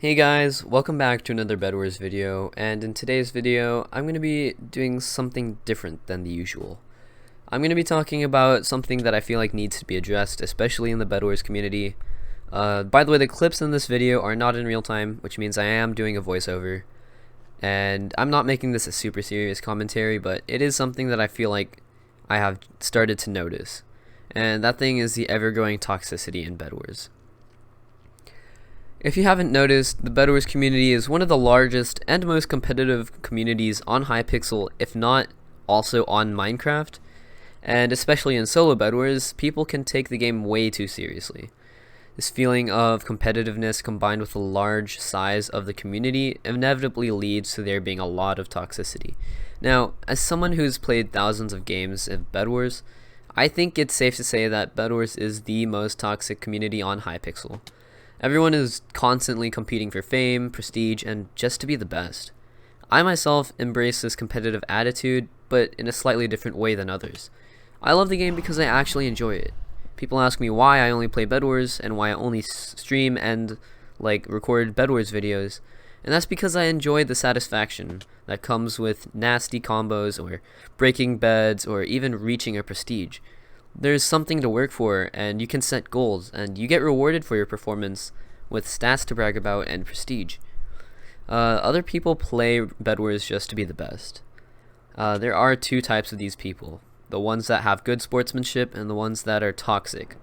Hey guys, welcome back to another Bedwars video, and in today's video I'm going to be doing something different than the usual. I'm going to be talking about something that I feel like needs to be addressed, especially in the Bedwars community. By the way, the clips in this video are not in real time, which means I am doing a voiceover. And I'm not making this a super serious commentary, but it is something that I feel like I have started to notice. And that thing is the ever-growing toxicity in Bedwars. If you haven't noticed, the Bedwars community is one of the largest and most competitive communities on Hypixel, if not also on Minecraft. And especially in solo Bedwars, people can take the game way too seriously. This feeling of competitiveness combined with the large size of the community inevitably leads to there being a lot of toxicity. Now, as someone who's played thousands of games of Bedwars, I think it's safe to say that Bedwars is the most toxic community on Hypixel. Everyone is constantly competing for fame, prestige, and just to be the best. I myself embrace this competitive attitude, but in a slightly different way than others. I love the game because I actually enjoy it. People ask me why I only play Bedwars and why I only stream and record Bedwars videos, and that's because I enjoy the satisfaction that comes with nasty combos or breaking beds or even reaching a prestige. There's something to work for, and you can set goals, and you get rewarded for your performance with stats to brag about and prestige. Other people play Bedwars just to be the best. There are two types of these people: the ones that have good sportsmanship and the ones that are toxic.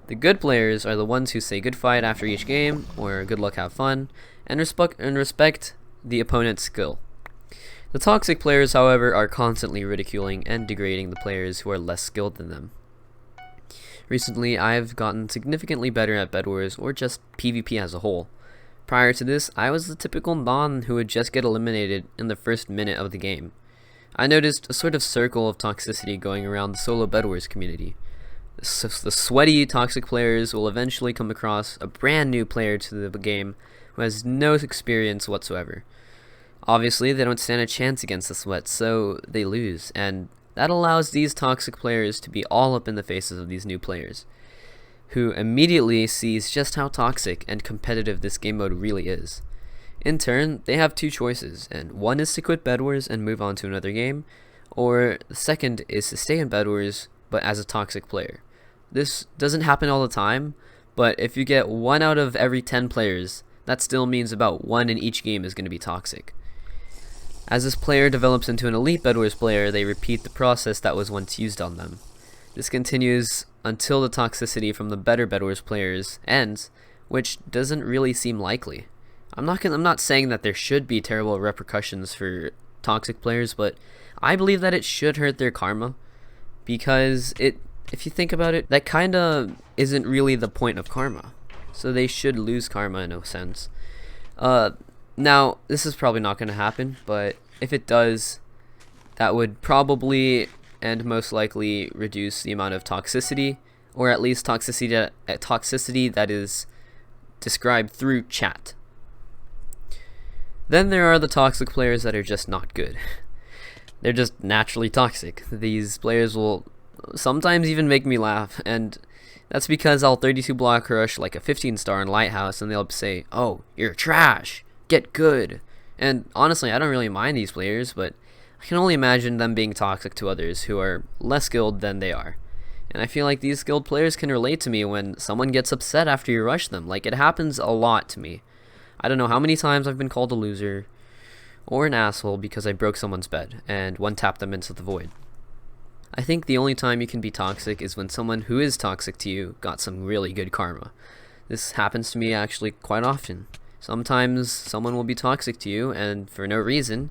The good players are the ones who say good fight after each game, or good luck, have fun, and respect the opponent's skill. The toxic players, however, are constantly ridiculing and degrading the players who are less skilled than them. Recently, I've gotten significantly better at Bedwars, or just PvP as a whole. Prior to this, I was the typical non who would just get eliminated in the first minute of the game. I noticed a sort of circle of toxicity going around the solo Bedwars community. The sweaty, toxic players will eventually come across a brand new player to the game who has no experience whatsoever. Obviously, they don't stand a chance against the sweat, so they lose, and that allows these toxic players to be all up in the faces of these new players, who immediately sees just how toxic and competitive this game mode really is. In turn, they have two choices, and one is to quit Bedwars and move on to another game, or the second is to stay in Bedwars, but as a toxic player. This doesn't happen all the time, but if you get 1 out of every 10 players, that still means about 1 in each game is going to be toxic. As this player develops into an elite Bedwars player, they repeat the process that was once used on them. This continues until the toxicity from the better Bedwars players ends, which doesn't really seem likely. I'm not saying that there should be terrible repercussions for toxic players, but I believe that it should hurt their karma, because if you think about it, that kinda isn't really the point of karma. So they should lose karma in a sense. Now, this is probably not going to happen, but if it does, that would probably and most likely reduce the amount of toxicity, or at least toxicity that is described through chat. Then there are the toxic players that are just not good. They're just naturally toxic. These players will sometimes even make me laugh, and that's because I'll 32 block rush like a 15-star in Lighthouse, and they'll say, "Oh, you're trash. Get good." And honestly, I don't really mind these players, but I can only imagine them being toxic to others who are less skilled than they are. And I feel like these skilled players can relate to me when someone gets upset after you rush them. Like, it happens a lot to me. I don't know how many times I've been called a loser or an asshole because I broke someone's bed and one-tapped them into the void. I think the only time you can be toxic is when someone who is toxic to you got some really good karma. This happens to me actually quite often. Sometimes someone will be toxic to you, and for no reason,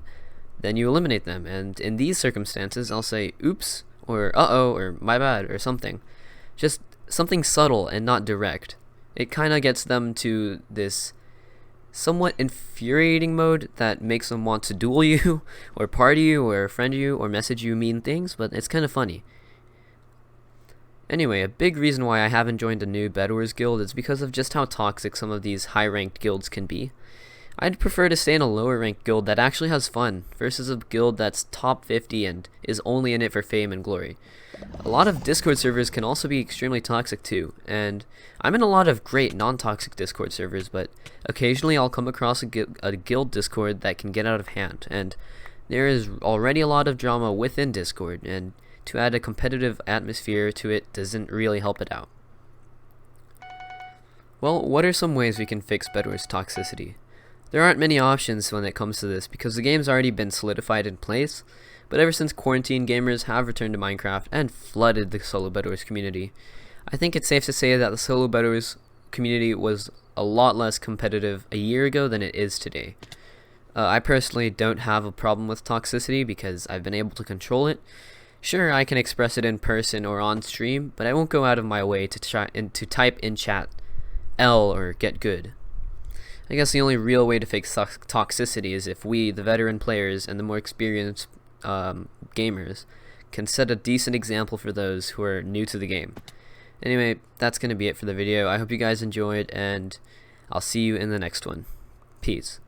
then you eliminate them, and in these circumstances, I'll say, "Oops," or "Uh-oh," or "My bad," or something. Just something subtle and not direct. It kinda gets them to this somewhat infuriating mode that makes them want to duel you, or party you, or friend you, or message you mean things, but it's kinda funny. Anyway, a big reason why I haven't joined a new Bedwars guild is because of just how toxic some of these high-ranked guilds can be. I'd prefer to stay in a lower ranked guild that actually has fun versus a guild that's top 50 and is only in it for fame and glory. A lot of Discord servers can also be extremely toxic too, and I'm in a lot of great non-toxic Discord servers, but occasionally I'll come across a guild Discord that can get out of hand, and there is already a lot of drama within Discord, and to add a competitive atmosphere to it doesn't really help it out. Well, what are some ways we can fix Bedwars toxicity? There aren't many options when it comes to this because the game's already been solidified in place, but ever since quarantine, gamers have returned to Minecraft and flooded the solo Bedwars community. I think it's safe to say that the solo Bedwars community was a lot less competitive a year ago than it is today. I personally don't have a problem with toxicity because I've been able to control it. Sure, I can express it in person or on stream, but I won't go out of my way to type in chat L or get good. I guess the only real way to fix toxicity is if we, the veteran players and the more experienced gamers, can set a decent example for those who are new to the game. Anyway, that's going to be it for the video. I hope you guys enjoyed, and I'll see you in the next one. Peace.